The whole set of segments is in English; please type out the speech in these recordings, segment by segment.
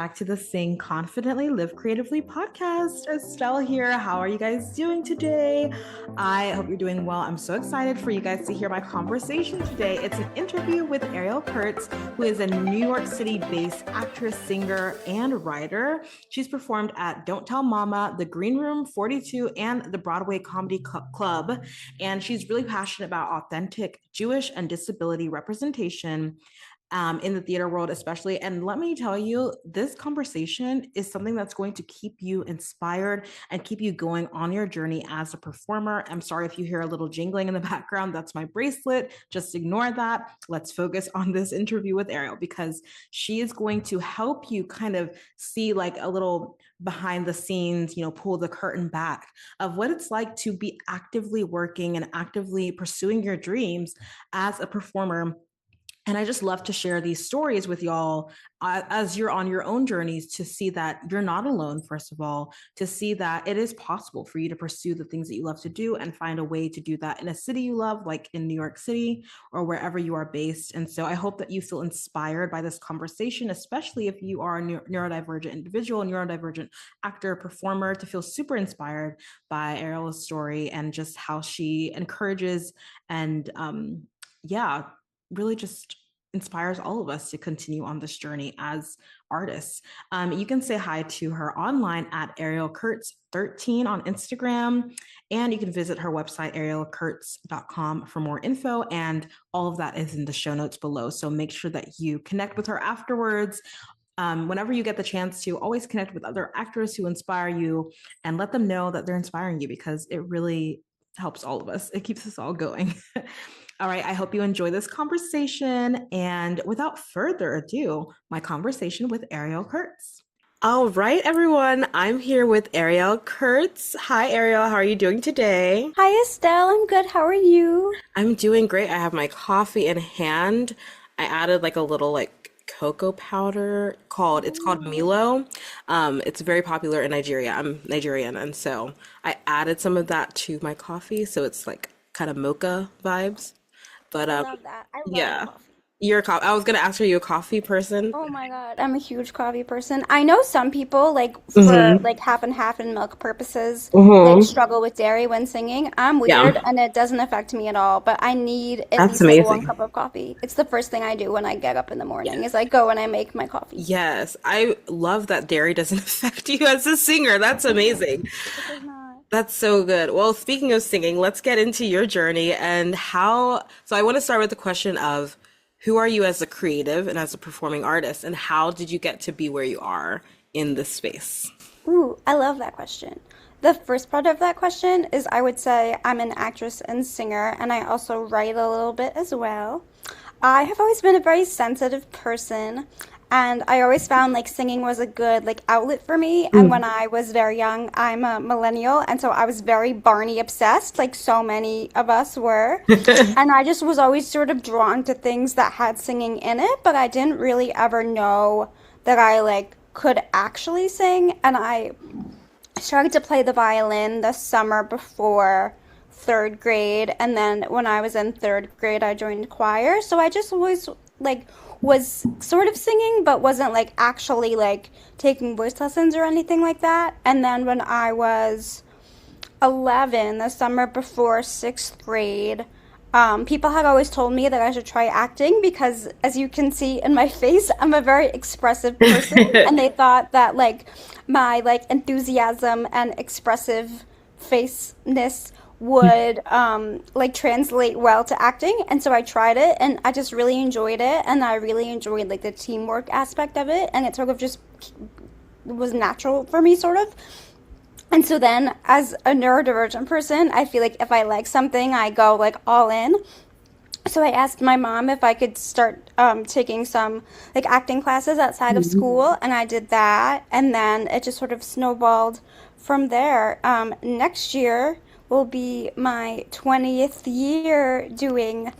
back to the Sing Confidently Live Creatively podcast. Estelle here. How are you guys doing today? I hope you're doing well. I'm so excited for you guys to hear my conversation today. It's an interview with Ariel Kurtz, who is a New York City based actress, singer, and writer. She's performed at Don't Tell Mama, the Green Room 42, and the Broadway Comedy Club. And she's really passionate about authentic Jewish and disability representation in the theater world, especially. And let me tell you, this conversation is something that's going to keep you inspired and keep you going on your journey as a performer. I'm sorry if you hear a little jingling in the background. That's my bracelet. Just ignore that. Let's focus on this interview with Ariel because she is going to help you kind of see like a little behind the scenes, pull the curtain back of what it's like to be actively working and actively pursuing your dreams as a performer. And I just love to share these stories with y'all as you're on your own journeys to see that you're not alone, first of all, to see that it is possible for you to pursue the things that you love to do and find a way to do that in a city you love, like in New York City or wherever you are based. And so I hope that you feel inspired by this conversation, especially if you are a neurodivergent individual, neurodivergent actor, performer, to feel super inspired by Ariel's story and just how she encourages and really just inspires all of us to continue on this journey as artists. You can say hi to her online at Ariel Kurtz 13 on Instagram, and you can visit her website, arielkurtz.com, for more info. And all of that is in the show notes below. So make sure that you connect with her afterwards. Whenever you get the chance to, always connect with other actors who inspire you and let them know that they're inspiring you, because it really helps all of us. It keeps us all going. All right, I hope you enjoy this conversation. And without further ado, my conversation with Ariel Kurtz. All right, everyone, I'm here with Ariel Kurtz. Hi, Ariel. How are you doing today? Hi, Estelle. I'm good. How are you? I'm doing great. I have my coffee in hand. I added like a little cocoa powder it's called Ooh. Milo. It's very popular in Nigeria. I'm Nigerian, and so I added some of that to my coffee, so it's like kind of mocha vibes. But I love that. I love yeah, coffee. I was gonna ask, are you a coffee person? Oh my God, I'm a huge coffee person. I know some people, like for Mm-hmm. like half and half in milk purposes, like Mm-hmm. struggle with dairy when singing. I'm Yeah, weird and it doesn't affect me at all, but I need at that's least like one amazing. cup of coffee. It's the first thing I do when I get up in the morning is I go and I make my coffee. Yes, I love that dairy doesn't affect you as a singer. That's amazing. It does not. That's so good. Well, speaking of singing, let's get into your journey and how. So, I want to start with the question of who are you as a creative and as a performing artist, and how did you get to be where you are in this space? Ooh, I love that question. The first part of that question is I would say I'm an actress and singer, and I also write a little bit as well. I have always been a very sensitive person, and I always found like singing was a good like outlet for me. And when I was very young, I'm a millennial, and so I was very Barney obsessed, like so many of us were. And I just was always sort of drawn to things that had singing in it, but I didn't really ever know that I like could actually sing. And I started to play the violin the summer before third grade, and then when I was in third grade I joined choir, so I just always like was sort of singing but wasn't like actually like taking voice lessons or anything like that. And then when I was 11, the summer before sixth grade, people had always told me that I should try acting because, as you can see in my face, I'm a very expressive person, and they thought that like my like enthusiasm and expressive faceness would like translate well to acting. And so I tried it, and I just really enjoyed it, and I really enjoyed like the teamwork aspect of it, and it sort of just was natural for me, sort of. And so then, as a neurodivergent person, I feel like if I like something, I go like all in. So I asked my mom if I could start taking some like acting classes outside of school, and I did that. And then it just sort of snowballed from there. Next year will be my 20th year doing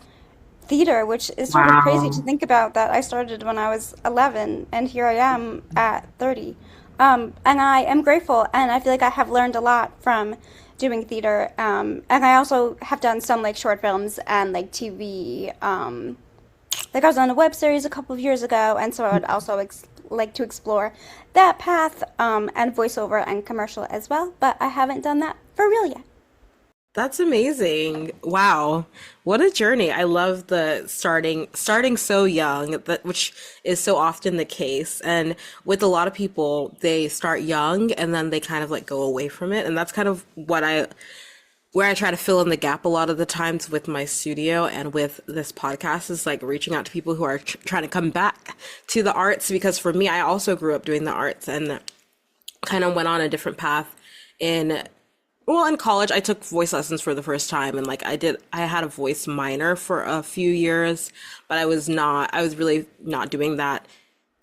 theater, which is sort of crazy to Wow. think about that I started when I was 11 and here I am at 30. And I am grateful, and I feel like I have learned a lot from doing theater. And I also have done some like short films and like TV. Like I was on a web series a couple of years ago, and so I would also like to explore that path, and voiceover and commercial as well, but I haven't done that for real yet. That's amazing. Wow. What a journey. I love the starting so young, that which is so often the case. And with a lot of people, they start young and then they kind of like go away from it. And that's kind of where I try to fill in the gap a lot of the times with my studio and with this podcast is like reaching out to people who are trying to come back to the arts, because for me, I also grew up doing the arts and kind of went on a different path in in college. I took voice lessons for the first time, and like I had a voice minor for a few years, but I was really not doing that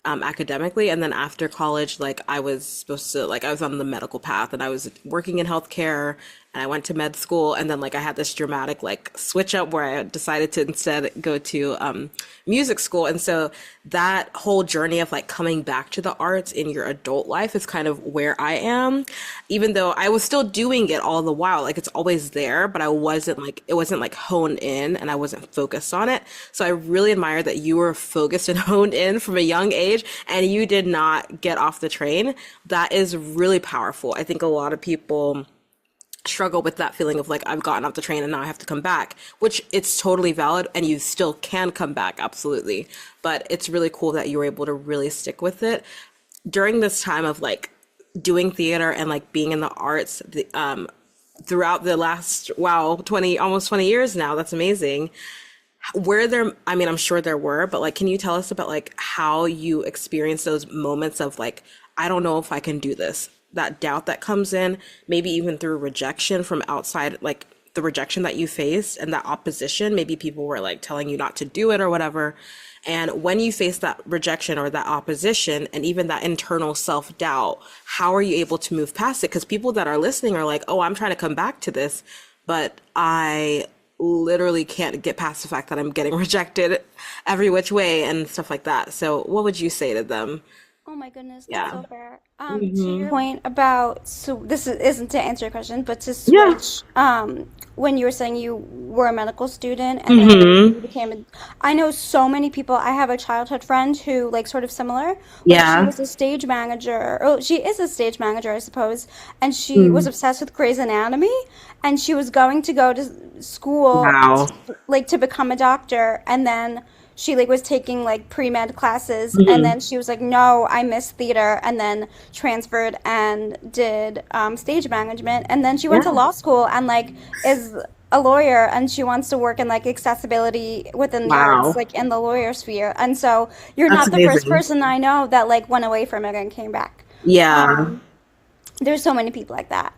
academically. And then after college, like I was supposed to, like I was on the medical path and I was working in healthcare and I went to med school. And then like I had this dramatic like switch up where I decided to instead go to music school. And so that whole journey of like coming back to the arts in your adult life is kind of where I am, even though I was still doing it all the while. Like it's always there, but it wasn't like honed in and I wasn't focused on it. So I really admire that you were focused and honed in from a young age and you did not get off the train. That is really powerful. I think a lot of people struggle with that feeling of like, I've gotten off the train and now I have to come back, which it's totally valid and you still can come back, absolutely. But it's really cool that you were able to really stick with it during this time of like doing theater and like being in the arts throughout the last, 20 years now. That's amazing. I mean, I'm sure there were, but like, can you tell us about like how you experience those moments of like, I don't know if I can do this, that doubt that comes in, maybe even through rejection from outside, like the rejection that you faced and that opposition, maybe people were like telling you not to do it or whatever. And when you face that rejection or that opposition and even that internal self-doubt, how are you able to move past it? Because people that are listening are like, oh, I'm trying to come back to this, but I literally can't get past the fact that I'm getting rejected every which way and stuff like that. So what would you say to them? Oh my goodness, that's Yeah. so fair. To Hmm. your point about, so this isn't to answer your question, but to Yeah. switch, when you were saying you were a medical student and then Hmm. you became a, I know so many people. I have a childhood friend who like sort of similar, like she Yeah. was a stage manager, oh, she is a stage manager, I suppose, and she was Mm. obsessed with Grey's Anatomy, and she was going to go to school Wow. like to become a doctor, and then she like was taking like pre-med classes, and Hmm. then she was like, no, I miss theater, and then transferred and did stage management, and then she went to Yeah. law school and like is a lawyer, and she wants to work in like accessibility within the arts, Wow. like in the lawyer sphere. And so you're That's not the first amazing. person I know that like went away from it and came back. Yeah. um there's so many people like that.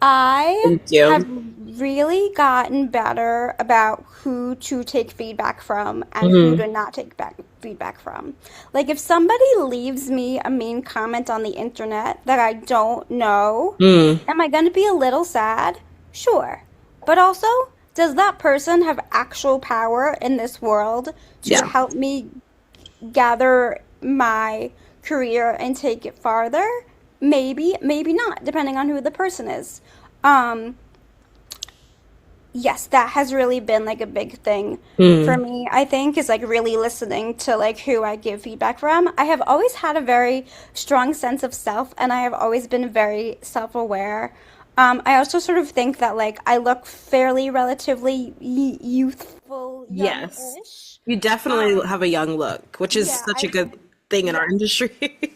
I Thank have you. really gotten better about who to take feedback from and who Hmm. to not take back feedback from. Like if somebody leaves me a mean comment on the internet that I don't know, Mm. am I going to be a little sad? Sure. But also, does that person have actual power in this world to Yeah. help me gather my career and take it farther? Maybe, maybe not, depending on who the person is. Um, yes, that has really been like a big thing for Mm. me, I think, is like really listening to like who I give feedback from. I have always had a very strong sense of self, and I have always been very self-aware. I also sort of think that like I look fairly relatively youthful, Yes. young-ish. You definitely Um, have a young look, which is yeah, such a good thing in our yeah, industry.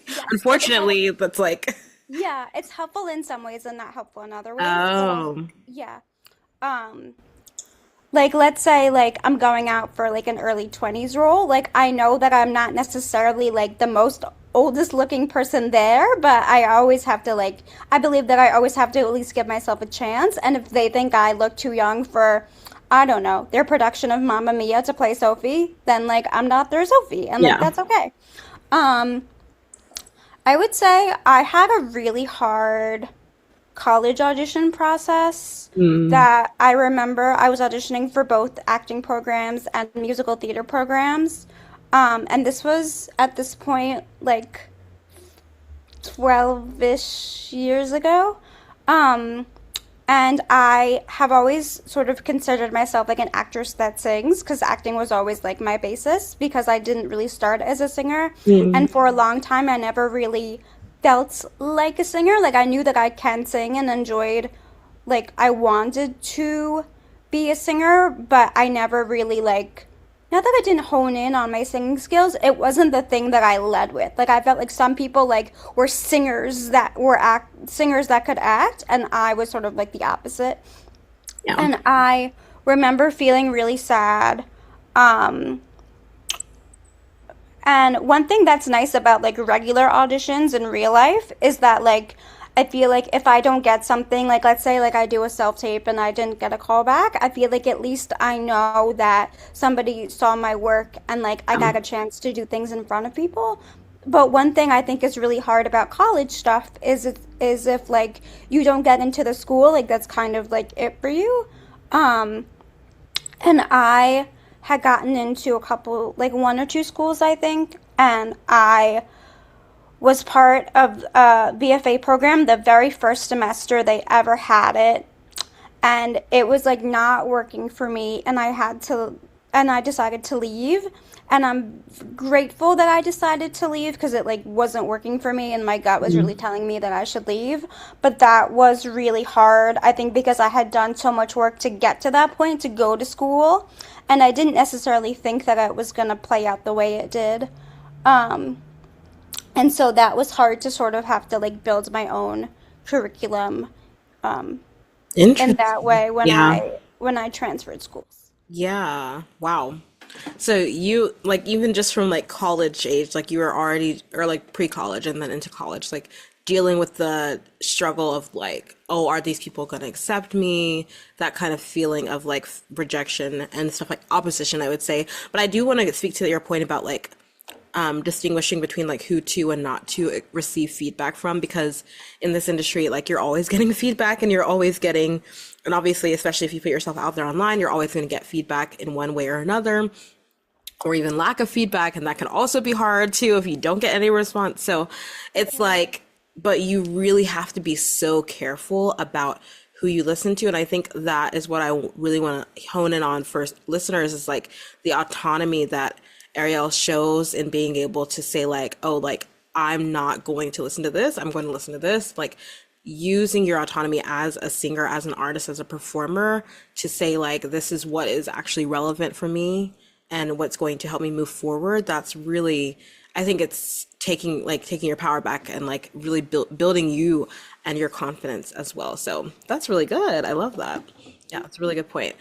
yes, like Unfortunately, that's like, yeah, it's helpful in some ways and not helpful in other ways. But oh, yeah. Um, like let's say like I'm going out for like an early 20s role. Like I know that I'm not necessarily like the most oldest looking person there, but I always have to like I believe that I always have to at least give myself a chance. And if they think I look too young for, I don't know, their production of Mamma Mia to play Sophie, then like I'm not their Sophie, and like yeah. that's okay. Um, I would say I had a really hard college audition process Mm. that I remember. I was auditioning for both acting programs and musical theater programs. And this was at this point like 12-ish years ago. Um, And I have always sort of considered myself like an actress that sings because acting was always like my basis because I didn't really start as a singer. Mm. And for a long time, I never really felt like a singer. Like I knew that I can sing and enjoyed, like, I wanted to be a singer, but I never really like, not that I didn't hone in on my singing skills, it wasn't the thing that I led with. Like I felt like some people like were singers that could act, and I was sort of like the opposite. Yeah. And I remember feeling really sad. Um, and one thing that's nice about like regular auditions in real life is that like I feel like if I don't get something, like let's say like I do a self-tape and I didn't get a call back, I feel like at least I know that somebody saw my work and like I got a chance to do things in front of people. But one thing I think is really hard about college stuff is if like you don't get into the school, like that's kind of like it for you. Um, and I had gotten into a couple, like one or two schools, I think, and I was part of a BFA program the very first semester they ever had it, and it was like not working for me, and I decided to leave, and I'm grateful that I decided to leave because it like wasn't working for me and my gut was really Mm. telling me that I should leave. But that was really hard, I think, because I had done so much work to get to that point to go to school, and I didn't necessarily think that it was going to play out the way it did. um and so that was hard to sort of have to like build my own curriculum, um, in that Interesting. way when Yeah. I transferred schools. Yeah. Wow. So you like even just from like college age, like you were already or like pre-college and then into college, like dealing with the struggle of like, oh, are these people gonna accept me? That kind of feeling of like rejection and stuff like opposition, I would say. But I do want to speak to your point about like distinguishing between like who to and not to receive feedback from because in this industry like you're always getting feedback and you're always getting and obviously especially if you put yourself out there online you're always going to get feedback in one way or another or even lack of feedback and that can also be hard too if you don't get any response so it's like but you really have to be so careful about who you listen to and I think that is what I really want to hone in on for listeners is like the autonomy that Ariel shows in being able to say like oh like I'm not going to listen to this I'm going to listen to this like using your autonomy as a singer as an artist as a performer to say like this is what is actually relevant for me and what's going to help me move forward that's really I think it's taking your power back and like really building you and your confidence as well so that's really good I love that yeah it's a really good point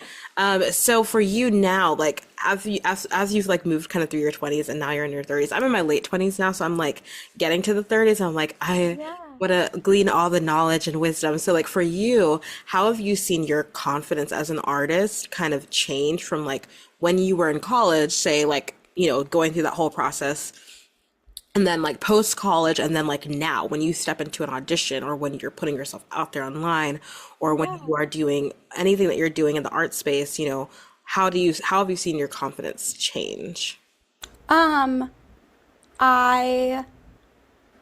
so for you now like as you've like moved kind of through your 20s and now you're in your 30s I'm in my late 20s now so I'm like getting to the 30s and I'm like I Yeah. want to glean all the knowledge and wisdom so like for you how have you seen your confidence as an artist kind of change from like when you were in college say like going through that whole process and then like post college and then like now when you step into an audition or when you're putting yourself out there online or when Yeah. you are doing anything that you're doing in the art space how have you seen your confidence change. Um, I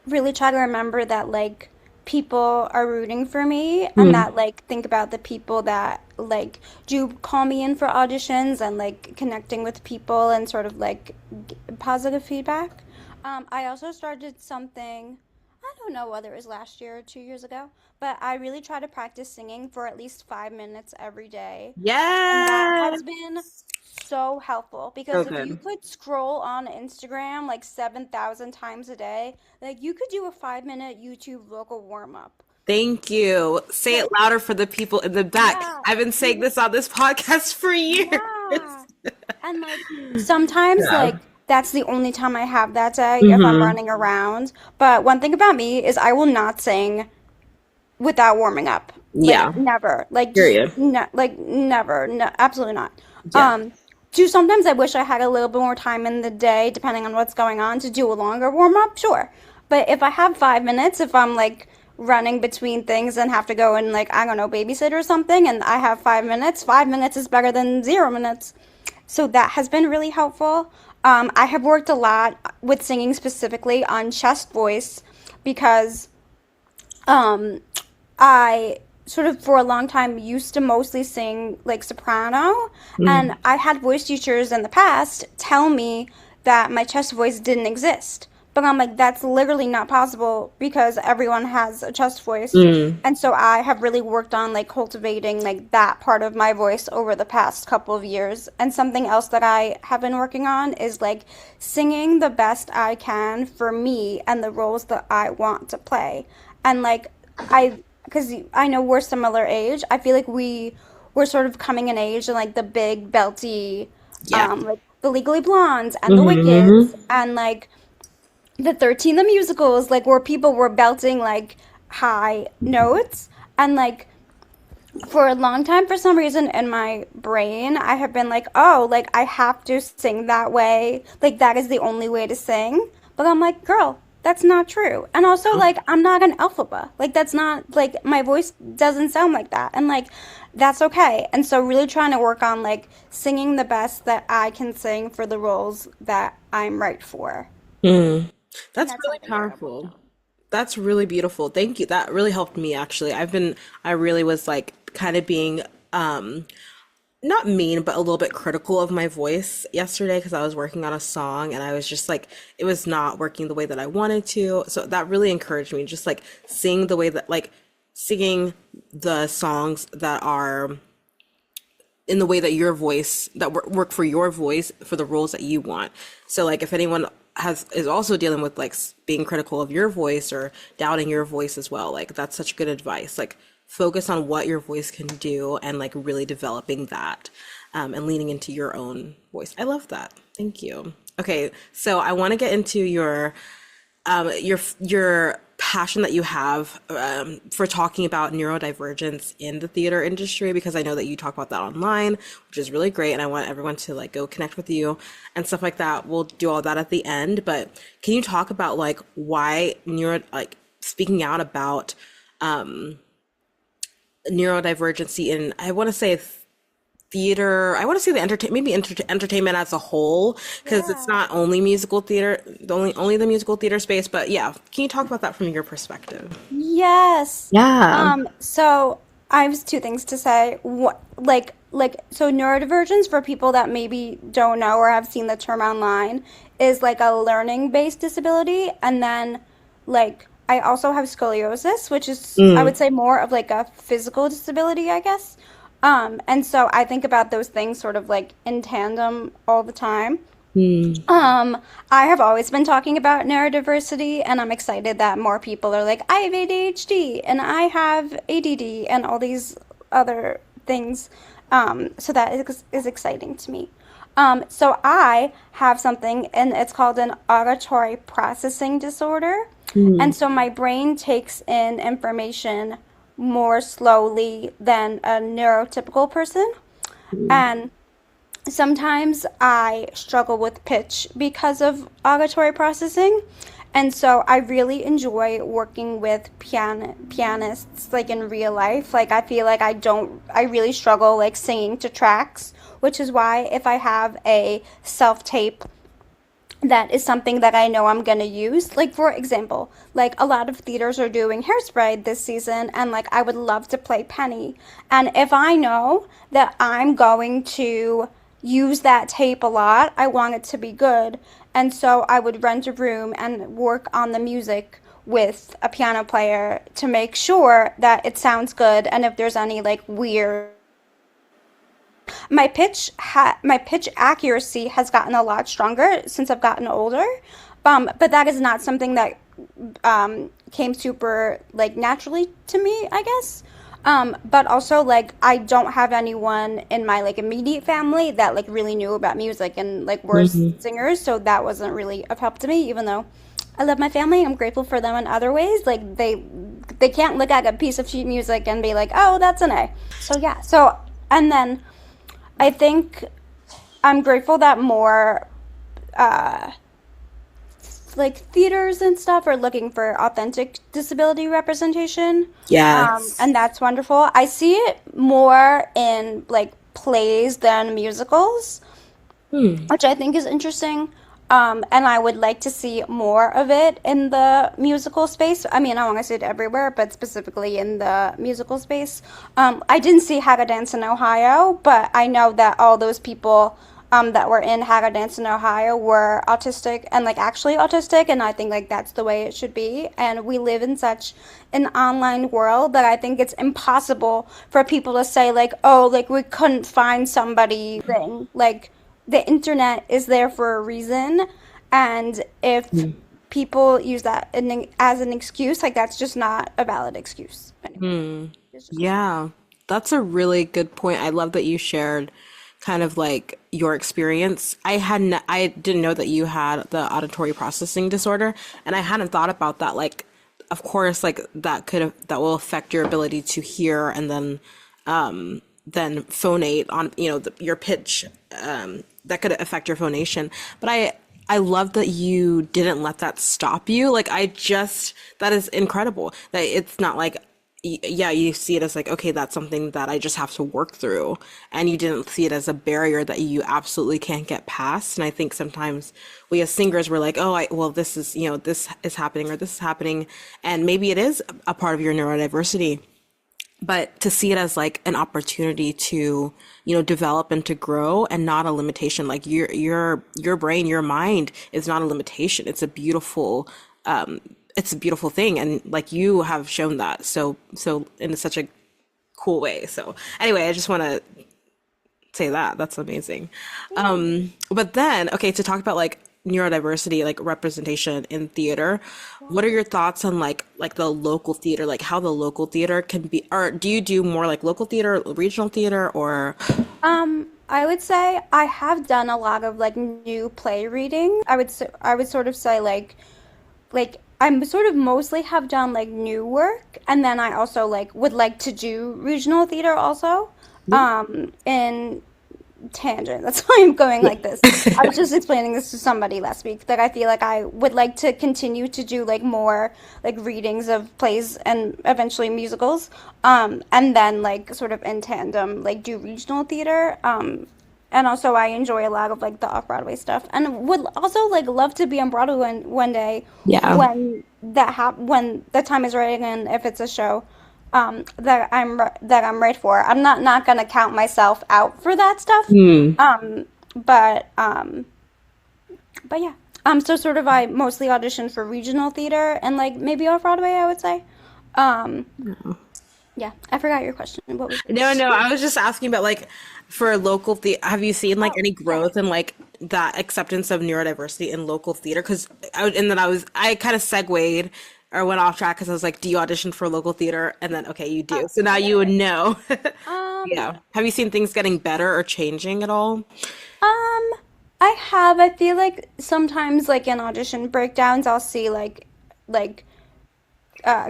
really try to remember that like people are rooting for me and Hmm. that like think about the people that like do call me in for auditions and like connecting with people and sort of like positive feedback. I also started something, I don't know whether it was last year or 2 years ago, but I really try to practice singing for at least 5 minutes every day. And that Yes. has been so helpful So because if you good. could scroll on Instagram like 7,000 times a day, like you could do a 5 minute YouTube vocal warm up. Thank you. Say it Like, louder for the people in the back. yeah, I've been saying you, this on this podcast for years. yeah. And like sometimes Yeah. like that's the only time I have that day if I'm Hmm. running around. But one thing about me is I will not sing without warming up. Like Yeah. never. Like just Period. like never. No, absolutely not. Yeah. Um, do sometimes I wish I had a little bit more time in the day, depending on what's going on, to do a longer warm up, sure. But if I have 5 minutes, if I'm like running between things and have to go and like I don't know babysit or something, and I have 5 minutes, 5 minutes is better than 0 minutes. So that has been really helpful. I have worked a lot with singing specifically on chest voice because um, I sort of for a long time used to mostly sing like soprano, and I had voice teachers in the past tell me that my chest voice didn't exist. But I'm like, that's literally not possible because everyone has a chest voice. Mm. And so I have really worked on like cultivating like that part of my voice over the past couple of years. And something else that I have been working on is like singing the best I can for me and the roles that I want to play. And like because I know we're similar age, I feel like we're sort of coming in age and like the big belty, Yeah. like the Legally Blondes and the Hmm. Wickeds and like the 13 the musicals, like where people were belting like high notes. And like for a long time, for some reason in my brain, I have been like, oh, like I have to sing that way, like that is the only way to sing. But I'm like, girl, that's not true. And also like I'm not an alphaba, like that's not like my voice doesn't sound like that, and like that's okay. And so really trying to work on like singing the best that I can sing for the roles that I'm right for. Mm. And That's that's really something that I've worked powerful. on. That's really beautiful. Thank you. That really helped me actually. I really was like kind of being not mean, but a little bit critical of my voice yesterday because I was working on a song and I was just like, it was not working the way that I wanted to. So that really encouraged me, just like sing the way that, like, singing the songs that are in the way that your voice that work for your voice for the roles that you want. So like if anyone has is also dealing with like being critical of your voice or doubting your voice as well, like that's such good advice. Like focus on what your voice can do and like really developing that, and leaning into your own voice. I love that. Thank you. Okay, so I want to get into your passion that you have, for talking about neurodivergence in the theater industry, because I know that you talk about that online, which is really great, and I want everyone to like go connect with you and stuff like that. We'll do all that at the end, but can you talk about like why like speaking out about neurodivergency in, I want to say, theater, I want to say the entertainment as a whole, because it's Yeah. not only musical theater, only the musical theater space, but yeah, can you talk about that from your perspective? Yes. Yeah. So I have two things to say. What, so neurodivergence for people that maybe don't know or have seen the term online is like a learning-based disability, and then like I also have scoliosis, which is I Mm. would say more of like a physical disability, I guess. And so I think about those things sort of like in tandem all the time. Mm. Um, I have always been talking about neurodiversity, and I'm excited that more people are like, I have ADHD and I have ADD and all these other things. So that is exciting to me. So I have something, and it's called an auditory processing disorder. Mm. And so my brain takes in information more slowly than a neurotypical person. And sometimes I struggle with pitch because of auditory processing. And so I really enjoy working with pianists like in real life. Like I feel like I really struggle like singing to tracks, which is why if I have a self-tape that is something that I know I'm gonna use. Like for example, like a lot of theaters are doing Hairspray this season, and like I would love to play Penny. And if I know that I'm going to use that tape a lot, I want it to be good. And so I would rent a room and work on the music with a piano player to make sure that it sounds good, and if there's any like weird my pitch accuracy has gotten a lot stronger since I've gotten older. But that is not something that came super like naturally to me, I guess. But also like I don't have anyone in my like immediate family that like really knew about music and like were Mhm. singers, so that wasn't really of help to me, even though I love my family. I'm grateful for them in other ways. Like they can't look at a piece of sheet music and be like, "Oh, that's an A." So yeah. So and then I think I'm grateful that more uh, like theaters and stuff are looking for authentic disability representation. Yes. And that's wonderful. I see it more in like plays than musicals, Hmm. which I think is interesting. And I would like to see more of it in the musical space. I mean, I want to see it everywhere, but specifically in the musical space. I didn't see Haga Dance in Ohio, but I know that all those people that were in Haga Dance in Ohio were autistic and like actually autistic, and I think like that's the way it should be. And we live in such an online world that I think it's impossible for people to say like, oh, like we couldn't find somebody thing. Like the internet is there for a reason, and if people use that as an excuse, like that's just not a valid excuse. Anyway, it's just Yeah, that's a really good point. I love that you shared kind of like your experience. I didn't know that you had the auditory processing disorder, and I hadn't thought about that. Like, of course, like that will affect your ability to hear and then phonate on, your pitch. That could affect your phonation. But I love that you didn't let that stop you. Like that is incredible. That it's not like yeah, you see it as like, okay, that's something that I just have to work through. And you didn't see it as a barrier that you absolutely can't get past. And I think sometimes we as singers, we're like, oh, well, this is, this is happening or this is happening. And maybe it is a part of your neurodiversity, but to see it as like an opportunity to, develop and to grow and not a limitation. Like your brain, your mind is not a limitation. It's a beautiful thing, and like you have shown that so in such a cool way. So anyway, I just want to say that's amazing. But then, okay, to talk about like neurodiversity, like representation in theater, what are your thoughts on like the local theater, like how the local theater can be, or do you do more like local theater, regional theater, or I would say I have done a lot of like new play reading. I would sort of say like I'm sort of mostly have done like new work, and then I also like would like to do regional theater also. In tangent. That's why I'm going like this. I was just explaining this to somebody last week that I feel like I would like to continue to do like more like readings of plays and eventually musicals. And then like sort of in tandem like do regional theater. And also I enjoy a lot of like the off-Broadway stuff and would also like love to be on Broadway one day yeah. when when the time is right and if it's a show that I'm right for. I'm not gonna count myself out for that stuff. But yeah. So sort of I mostly audition for regional theater and like maybe off Broadway, I would say. Um, yeah, I forgot your question. What was No, no, I was just asking about like for local theater, have you seen like any yeah. growth in like that acceptance of neurodiversity in local theater? Because and then I kind of segued or went off track because I was like, do you audition for local theater? And then, okay, you do. So now Yeah. you would know. Um, Yeah. Have you seen things getting better or changing at all? um, I have. I feel like sometimes like in audition breakdowns, I'll see like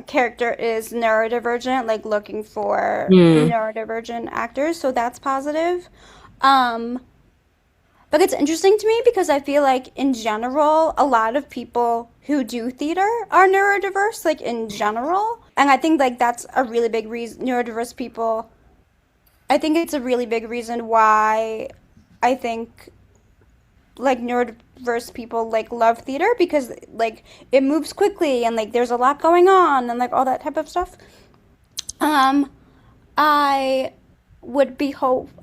character is neurodivergent, like looking for Hmm. neurodivergent actors, so that's positive. Um, but it's interesting to me because I feel like in general, a lot of people who do theater are neurodiverse, like in general. And I think like that's a really big reason neurodiverse people, I think it's a really big reason why I think like neurodiverse people like love theater because like it moves quickly and like there's a lot going on and like all that type of stuff. Um, I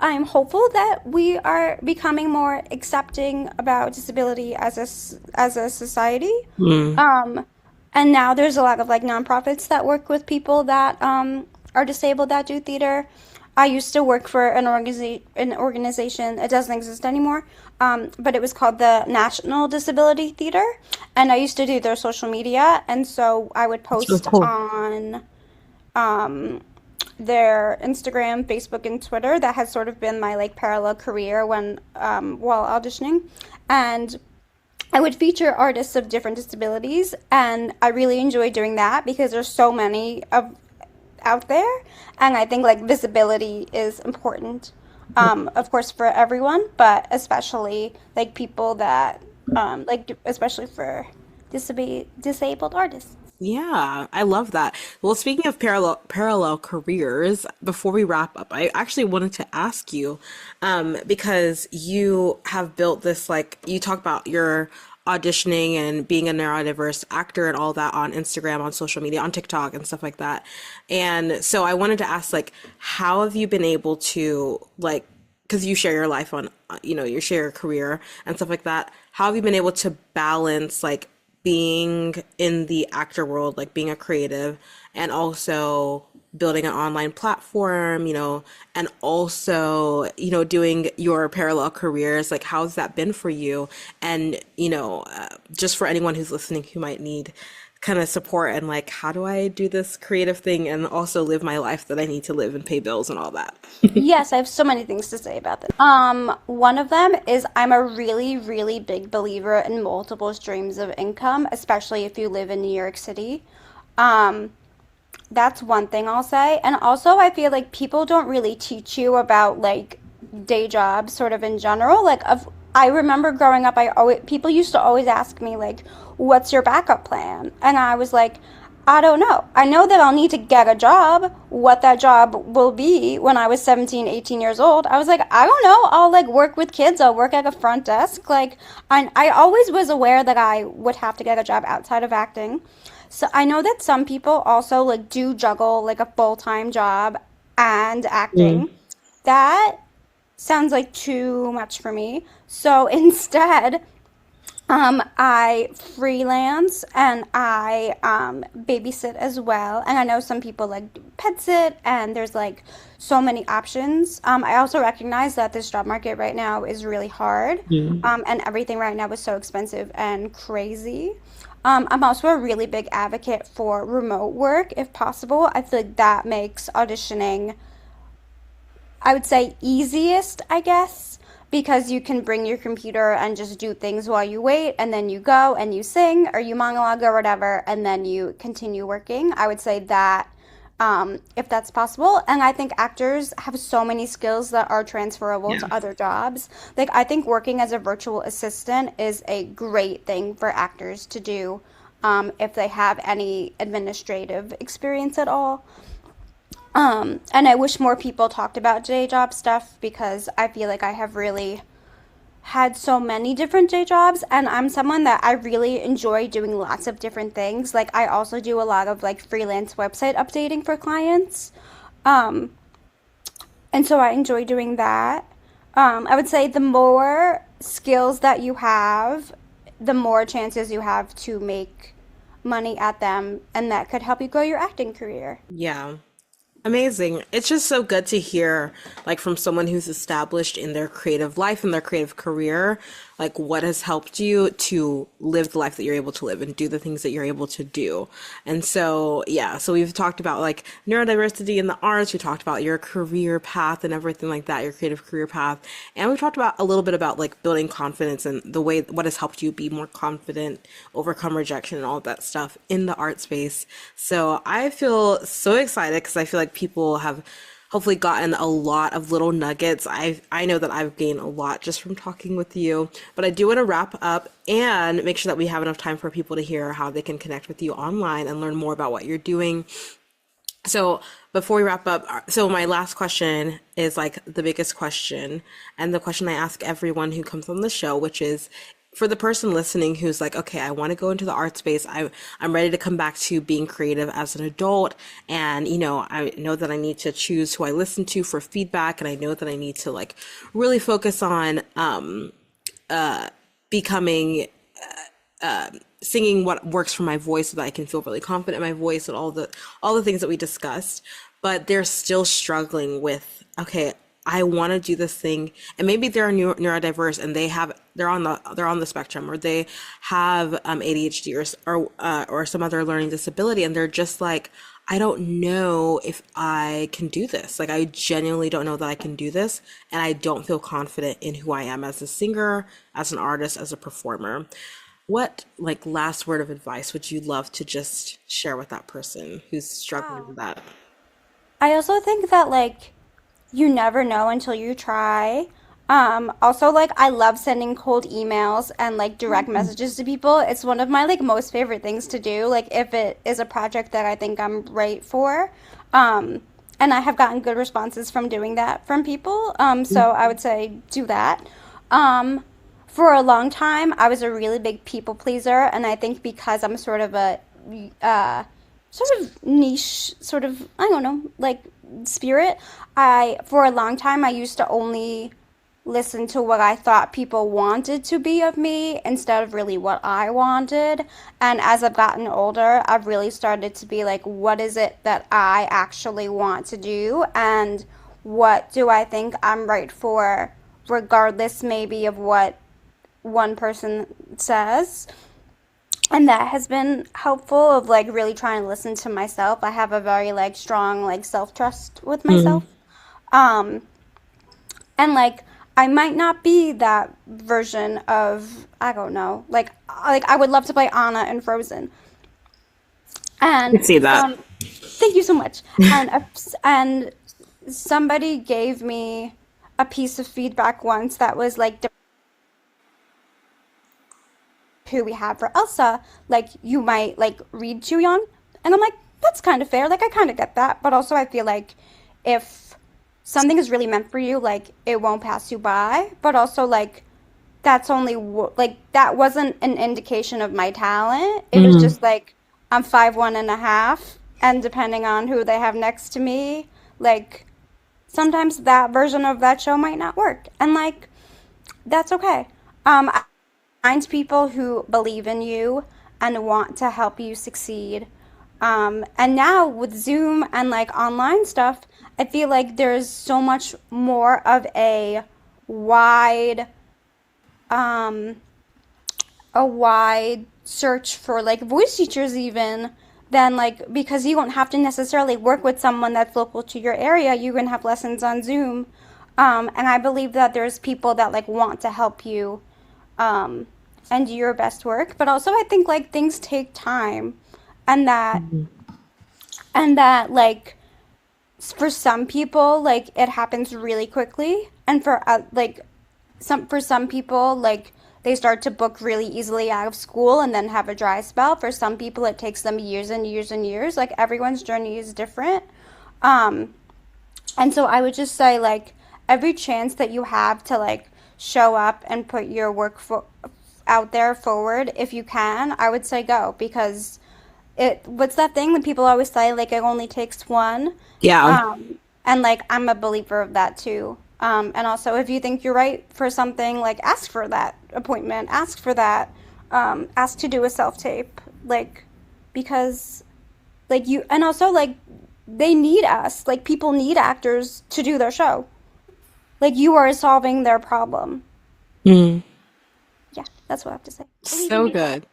I'm hopeful that we are becoming more accepting about disability as as a society. Hmm. Um, and now there's a lot of like nonprofits that work with people that are disabled that do theater. I used to work for an organization. It doesn't exist anymore, but it was called the National Disability Theater, and I used to do their social media. And so I would That's really post cool. on um, their Instagram, Facebook, and Twitter. That has sort of been my like parallel career when while auditioning, and I would feature artists of different disabilities, and I really enjoy doing that because there's so many of out there, and I think like visibility is important. Of course, for everyone, but especially like people that like especially for disabled artists. Yeah, I love that. Well, speaking of parallel careers, before we wrap up, I actually wanted to ask you, because you have built this, like you talk about your auditioning and being a neurodiverse actor and all that on Instagram, on social media, on TikTok and stuff like that. And so I wanted to ask, like, how have you been able to, like, because you share your life on, you share your career and stuff like that. How have you been able to balance, like, being in the actor world, like being a creative, and also building an online platform, and also, doing your parallel careers? Like, how's that been for you? And, just for anyone who's listening who might need kind of support and like, how do I do this creative thing and also live my life that I need to live and pay bills and all that? Yes, I have so many things to say about this. One of them is I'm a really, really big believer in multiple streams of income, especially if you live in New York City. Um, that's one thing I'll say. And also, I feel like people don't really teach you about like day jobs sort of in general. I remember growing up, I always people used to always ask me like, "What's your backup plan?" And I was like, I don't know. I know that I'll need to get a job. What that job will be when I was 17, 18 years old, I was like, I don't know. I'll like work with kids. I'll work at a front desk. I always was aware that I would have to get a job outside of acting. So I know that some people also like do juggle like a full-time job and acting. That sounds like too much for me. So instead, I freelance and I babysit as well. And I know some people like pet sit, and there's like so many options. I also recognize that this job market right now is really hard, and everything right now is so expensive and crazy. I'm also a really big advocate for remote work if possible. I feel like that makes auditioning, I would say, easiest, I guess, because you can bring your computer and just do things while you wait, and then you go and you sing or you monologue or whatever, and then you continue working. I would say that if that's possible. And I think actors have so many skills that are transferable Yeah. to other jobs. Like, I think working as a virtual assistant is a great thing for actors to do if they have any administrative experience at all. And I wish more people talked about day job stuff because I feel like I have really had so many different day jobs, and I'm someone that I really enjoy doing lots of different things. Like I also do a lot of like freelance website updating for clients. Um, and so I enjoy doing that. I would say the more skills that you have, the more chances you have to make money at them, and that could help you grow your acting career. Yeah. Amazing. It's just so good to hear, like, from someone who's established in their creative life and their creative career, like, what has helped you to live the life that you're able to live and do the things that you're able to do. And so, yeah, so we've talked about like neurodiversity in the arts, we talked about your career path and everything like that, your creative career path. And we talked about a little bit about like building confidence and the way what has helped you be more confident, overcome rejection and all of that stuff in the art space. So I feel so excited because I feel like people have hopefully gotten a lot of little nuggets. I know that I've gained a lot just from talking with you, but I do want to wrap up and make sure that we have enough time for people to hear how they can connect with you online and learn more about what you're doing. So before we wrap up, so my last question is like the biggest question, and the question I ask everyone who comes on the show, which is for the person listening who's like, okay, I want to go into the art space. I'm ready to come back to being creative as an adult, and I know that I need to choose who I listen to for feedback, and I know that I need to like really focus on becoming singing what works for my voice so that I can feel really confident in my voice and all the things that we discussed. But they're still struggling with, okay, I want to do this thing, and maybe they're neurodiverse and they're on the spectrum, or they have ADHD or some other learning disability, and they're just like, I don't know if I can do this. Like, I genuinely don't know that I can do this, and I don't feel confident in who I am as a singer, as an artist, as a performer. What like last word of advice would you love to just share with that person who's struggling with Wow. that? I also think that like you never know until you try. Also, like, I love sending cold emails and like direct messages to people. It's one of my like most favorite things to do. Like, if it is a project that I think I'm right for. Um, and I have gotten good responses from doing that from people. So I would say do that. Um, for a long time, I was a really big people pleaser, and I think because I'm sort of a uh, sort of niche, sort of, I don't know, like spirit. For a long time, I used to only listen to what I thought people wanted to be of me instead of really what I wanted. And as I've gotten older, I've really started to be like, what is it that I actually want to do? And what do I think I'm right for, regardless maybe of what one person says? And that has been helpful of like really trying to listen to myself. I have a very like strong like self-trust with Mm. myself. Um, and like I might not be that version of, I don't know, like I would love to play Anna in Frozen. I And see that. thank you so much. And somebody gave me a piece of feedback once that was like who we have for Elsa, like you might like read too young. And I'm like, that's kind of fair. Like I kind of get that, but also I feel like if something is really meant for you, like it won't pass you by. But also like that's only like that wasn't an indication of my talent. It was Mm. just like I'm 5'1.5", and depending on who they have next to me, like sometimes that version of that show might not work, and like that's okay. I find people who believe in you and want to help you succeed. And now with Zoom and like online stuff, I feel like there's so much more of wide, um, a wide search for like voice teachers even than like because you don't have to necessarily work with someone that's local to your area. You can have lessons on Zoom. And I believe that there's people that like want to help you um, and do your best work. But also, I think like things take time, and that like for some people like it happens really quickly, and for some people like they start to book really easily out of school and then have a dry spell. For some people, it takes them years and years and years. Like everyone's journey is different. Um, and so I would just say, like, every chance that you have to, like, show up and put your out there forward, if you can, I would say go because what's that thing that people always say, like, it only takes one? Yeah. And, like, I'm a believer of that too. And also, if you think you're right for something, like, ask for that appointment, ask for that, ask to do a self tape, like, because and also like they need us, like people need actors to do their show, like you are solving their problem. Mm. Yeah, that's what I have to say. Believe in So yourself. good.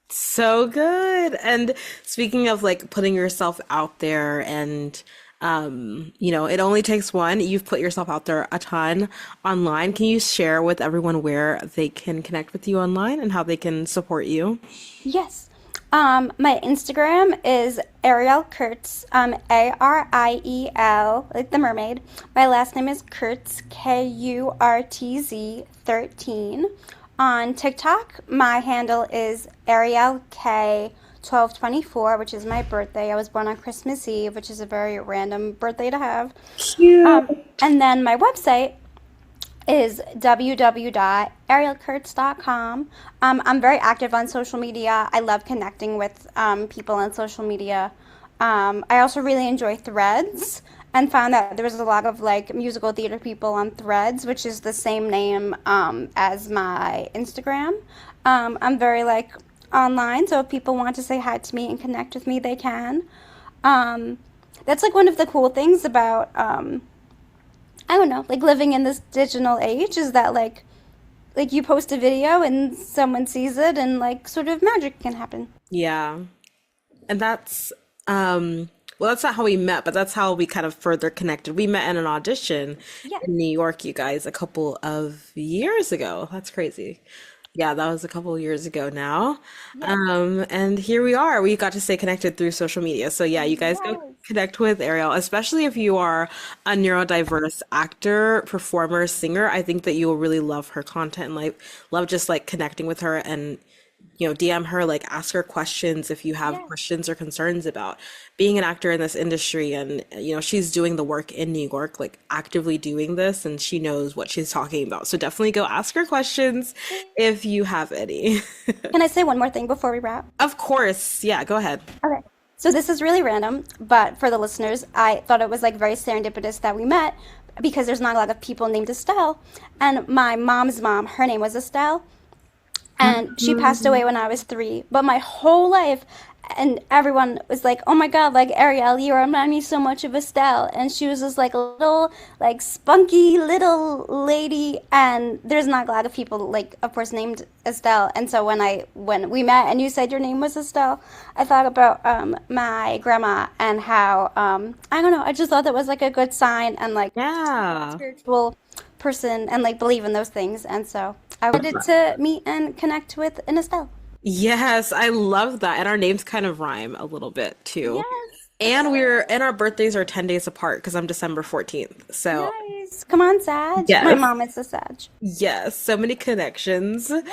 So good. And speaking of like putting yourself out there and it only takes one. You've put yourself out there a ton online. Can you share with everyone where they can connect with you online and how they can support you? Yes. My Instagram is Ariel Kurtz, Ariel, like the mermaid. My last name is Kurtz, Kurtz 13. On TikTok, my handle is Ariel K 1224, which is my birthday. I was born on Christmas Eve, which is a very random birthday to have. Cute. And then my website is www.arielkurtz.com. I'm very active on social media. I love connecting with people on social media. I also really enjoy Threads and found that there was a lot of like musical theater people on Threads, which is the same name as my Instagram. I'm very like online, so if people want to say hi to me and connect with me, they can. Um, that's like one of the cool things about I don't know, like living in this digital age is that like you post a video and someone sees it and like sort of magic can happen. Yeah. And that's not how we met, but that's how we kind of further connected. We met in an audition Yeah. in New York, you guys, a couple of years ago. That's crazy. Yeah, that was a couple of years ago now. Yes. And here we are. We got to stay connected through social media. So yeah, you guys go Yes. connect with Ariel, especially if you are a neurodiverse actor, performer, singer. I think that you will really love her content and like love just like connecting with her and DM her, like ask her questions if you have Yes. questions or concerns about being an actor in this industry. And she's doing the work in New York, like actively doing this, and she knows what she's talking about. So definitely go ask her questions if you have any. Can I say one more thing before we wrap? Of course. Yeah, go ahead. Okay. So this is really random, but for the listeners, I thought it was like very serendipitous that we met because there's not a lot of people named Estelle. And my mom's mom, her name was Estelle. And she passed away when I was 3. But my whole life, and everyone was like, "Oh my God, like Ariel, you remind me so much of Estelle." And she was just like a little, like spunky little lady. And there's not a lot of people, like, of course, named Estelle. And so when we met and you said your name was Estelle, I thought about my grandma and how I don't know, I just thought that was like a good sign and like Yeah. spiritual person and like believe in those things. And so I wanted to meet and connect with an Estelle. Yes, I love that. And our names kind of rhyme a little bit too. Yes. And our birthdays are 10 days apart because I'm December 14th. So, Nice. Come on, Sag. My yes. mom is a Sag. Yes, so many connections. Yes.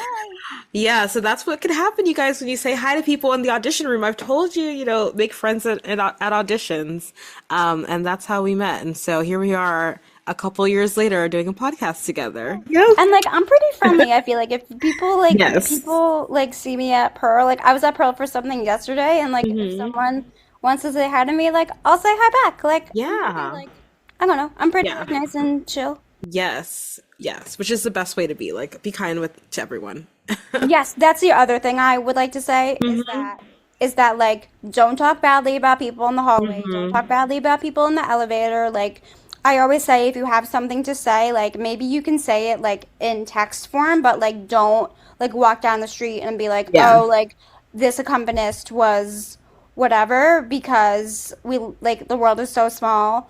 Yeah, so that's what can happen, you guys, when you say hi to people in the audition room. I've told you, make friends at auditions. And that's how we met. And so here we are a couple years later doing a podcast together. Yes. And like I'm pretty friendly. I feel like if Yes. people like see me at Pearl, like I was at Pearl for something yesterday, and like if Hmm. someone wants to say hi to me, like I'll say hi back. Like I'm pretty Yeah. like I don't know, I'm pretty Yeah. like nice and chill. Yes. Yes. Which is the best way to be. Like, be kind to everyone. Yes, that's the other thing I would like to say Hmm. is that like don't talk badly about people in the hallway, don't Hmm. talk badly about people in the elevator. Like I always say if you have something to say, like maybe you can say it like in text form, but like don't like walk down the street and be like, Yeah. "Oh, like this accompanist was whatever," because we like the world is so small.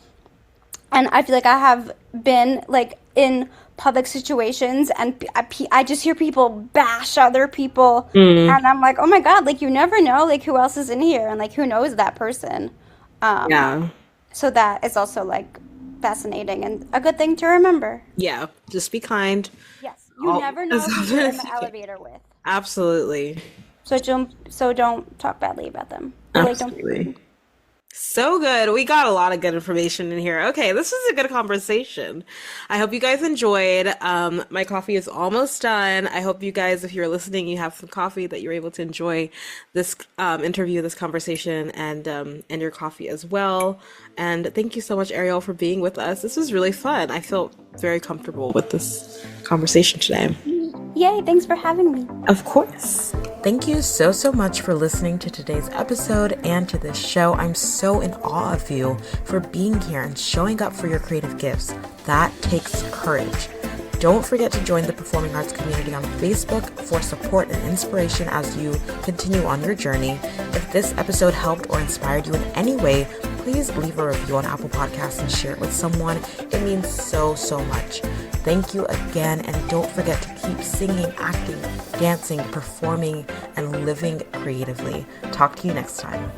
And I feel like I have been like in public situations and I just hear people bash other people Mm. and I'm like, oh my God, like you never know like who else is in here and like who knows that person. Um, Yeah. so that is also like fascinating and a good thing to remember. Yeah. Just be kind. Yes, you All, never as know who often you're in as the you can. elevator with. Absolutely. So don't talk badly about them. Or like don't be Absolutely. rude. So good. We got a lot of good information in here. Okay, this was a good conversation. I hope you guys enjoyed. My coffee is almost done. I hope you guys, if you're listening, you have some coffee that you're able to enjoy this interview, this conversation, and your coffee as well. And thank you so much, Ariel, for being with us. This was really fun. I felt very comfortable with this conversation today. Yay, thanks for having me. Of course. Thank you so much for listening to today's episode and to this show. I'm so in awe of you for being here and showing up for your creative gifts. That takes courage. Don't forget to join the performing arts community on Facebook for support and inspiration as you continue on your journey. If this episode helped or inspired you in any way, please leave a review on Apple Podcasts and share it with someone. It means so much. Thank you again, and don't forget to keep singing, acting, dancing, performing, and living creatively. Talk to you next time.